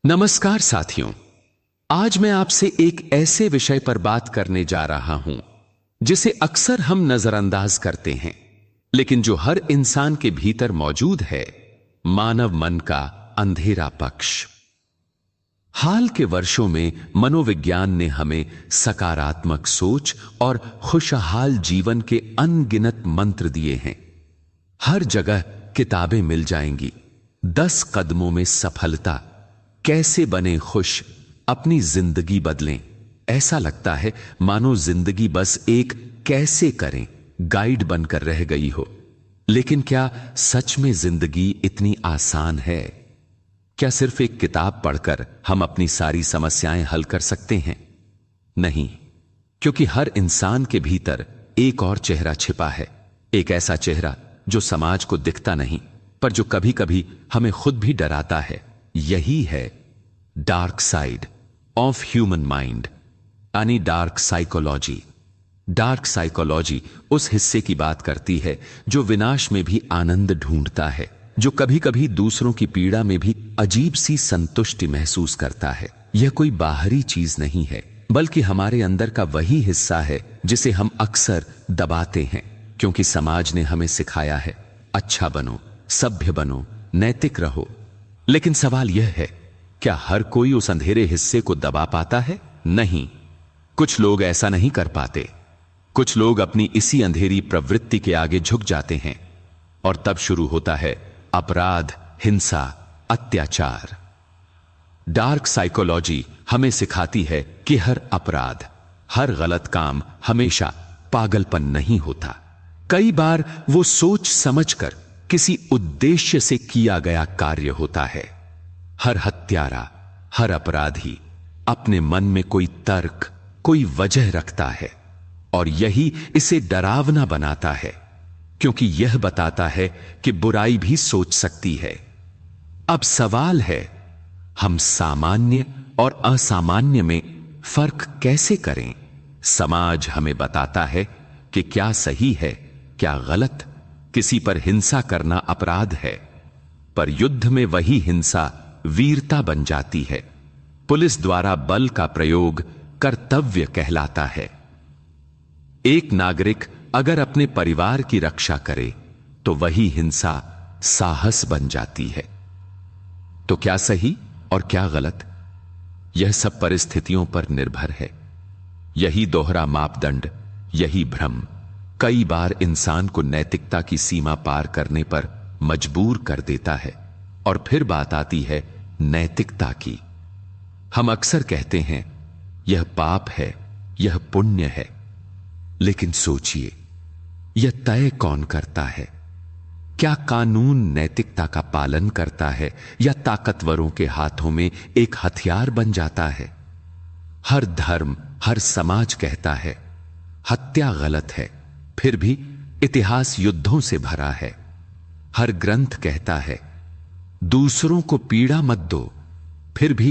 नमस्कार साथियों, आज मैं आपसे एक ऐसे विषय पर बात करने जा रहा हूं जिसे अक्सर हम नजरअंदाज करते हैं, लेकिन जो हर इंसान के भीतर मौजूद है, मानव मन का अंधेरा पक्ष। हाल के वर्षों में मनोविज्ञान ने हमें सकारात्मक सोच और खुशहाल जीवन के अनगिनत मंत्र दिए हैं। हर जगह किताबें मिल जाएंगी, 10 कदमों में सफलता, कैसे बने खुश, अपनी जिंदगी बदलें। ऐसा लगता है मानो जिंदगी बस एक कैसे करें गाइड बनकर रह गई हो। लेकिन क्या सच में जिंदगी इतनी आसान है? क्या सिर्फ एक किताब पढ़कर हम अपनी सारी समस्याएं हल कर सकते हैं? नहीं, क्योंकि हर इंसान के भीतर एक और चेहरा छिपा है। एक ऐसा चेहरा जो समाज को दिखता नहीं, पर जो कभी कभी हमें खुद भी डराता है। यही है dark side of human mind, यानी डार्क साइकोलॉजी। डार्क साइकोलॉजी उस हिस्से की बात करती है जो विनाश में भी आनंद ढूंढता है, जो कभी कभी दूसरों की पीड़ा में भी अजीब सी संतुष्टि महसूस करता है। यह कोई बाहरी चीज नहीं है, बल्कि हमारे अंदर का वही हिस्सा है जिसे हम अक्सर दबाते हैं, क्योंकि समाज ने हमें सिखाया है अच्छा बनो, सभ्य बनो, नैतिक रहो। लेकिन सवाल यह है, क्या हर कोई उस अंधेरे हिस्से को दबा पाता है? नहीं, कुछ लोग ऐसा नहीं कर पाते। कुछ लोग अपनी इसी अंधेरी प्रवृत्ति के आगे झुक जाते हैं, और तब शुरू होता है अपराध, हिंसा, अत्याचार। डार्क साइकोलॉजी हमें सिखाती है कि हर अपराध, हर गलत काम हमेशा पागलपन नहीं होता। कई बार वो सोच समझकर किसी उद्देश्य से किया गया कार्य होता है। हर हत्यारा, हर अपराधी अपने मन में कोई तर्क, कोई वजह रखता है, और यही इसे डरावना बनाता है, क्योंकि यह बताता है कि बुराई भी सोच सकती है। अब सवाल है, हम सामान्य और असामान्य में फर्क कैसे करें? समाज हमें बताता है कि क्या सही है, क्या गलत। किसी पर हिंसा करना अपराध है, पर युद्ध में वही हिंसा वीरता बन जाती है। पुलिस द्वारा बल का प्रयोग कर्तव्य कहलाता है। एक नागरिक अगर अपने परिवार की रक्षा करे तो वही हिंसा साहस बन जाती है। तो क्या सही और क्या गलत? यह सब परिस्थितियों पर निर्भर है। यही दोहरा मापदंड, यही भ्रम कई बार इंसान को नैतिकता की सीमा पार करने पर मजबूर कर देता है। और फिर बात आती है नैतिकता की। हम अक्सर कहते हैं यह पाप है, यह पुण्य है, लेकिन सोचिए, यह तय कौन करता है? क्या कानून नैतिकता का पालन करता है, या ताकतवरों के हाथों में एक हथियार बन जाता है? हर धर्म, हर समाज कहता है हत्या गलत है, फिर भी इतिहास युद्धों से भरा है। हर ग्रंथ कहता है दूसरों को पीड़ा मत दो, फिर भी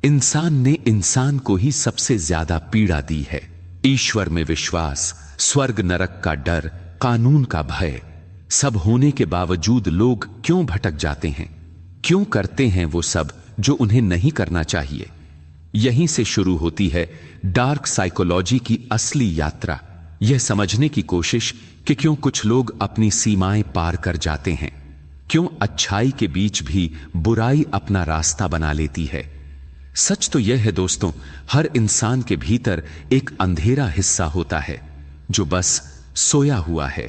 इंसान ने इंसान को ही सबसे ज्यादा पीड़ा दी है। ईश्वर में विश्वास, स्वर्ग नरक का डर, कानून का भय, सब होने के बावजूद लोग क्यों भटक जाते हैं? क्यों करते हैं वो सब जो उन्हें नहीं करना चाहिए? यहीं से शुरू होती है डार्क साइकोलॉजी की असली यात्रा। यह समझने की कोशिश कि क्यों कुछ लोग अपनी सीमाएं पार कर जाते हैं, क्यों अच्छाई के बीच भी बुराई अपना रास्ता बना लेती है। सच तो यह है दोस्तों, हर इंसान के भीतर एक अंधेरा हिस्सा होता है जो बस सोया हुआ है।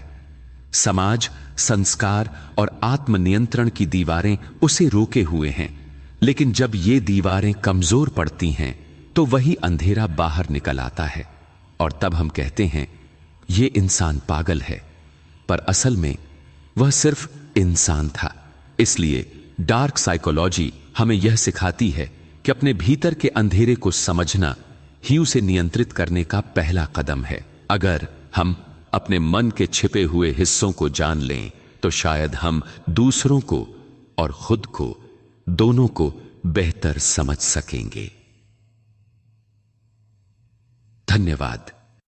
समाज, संस्कार और आत्मनियंत्रण की दीवारें उसे रोके हुए हैं, लेकिन जब ये दीवारें कमजोर पड़ती हैं तो वही अंधेरा बाहर निकल आता है, और तब हम कहते हैं ये इंसान पागल है, पर असल में वह सिर्फ इंसान था। इसलिए डार्क साइकोलॉजी हमें यह सिखाती है कि अपने भीतर के अंधेरे को समझना ही उसे नियंत्रित करने का पहला कदम है। अगर हम अपने मन के छिपे हुए हिस्सों को जान लें तो शायद हम दूसरों को और खुद को, दोनों को बेहतर समझ सकेंगे। धन्यवाद।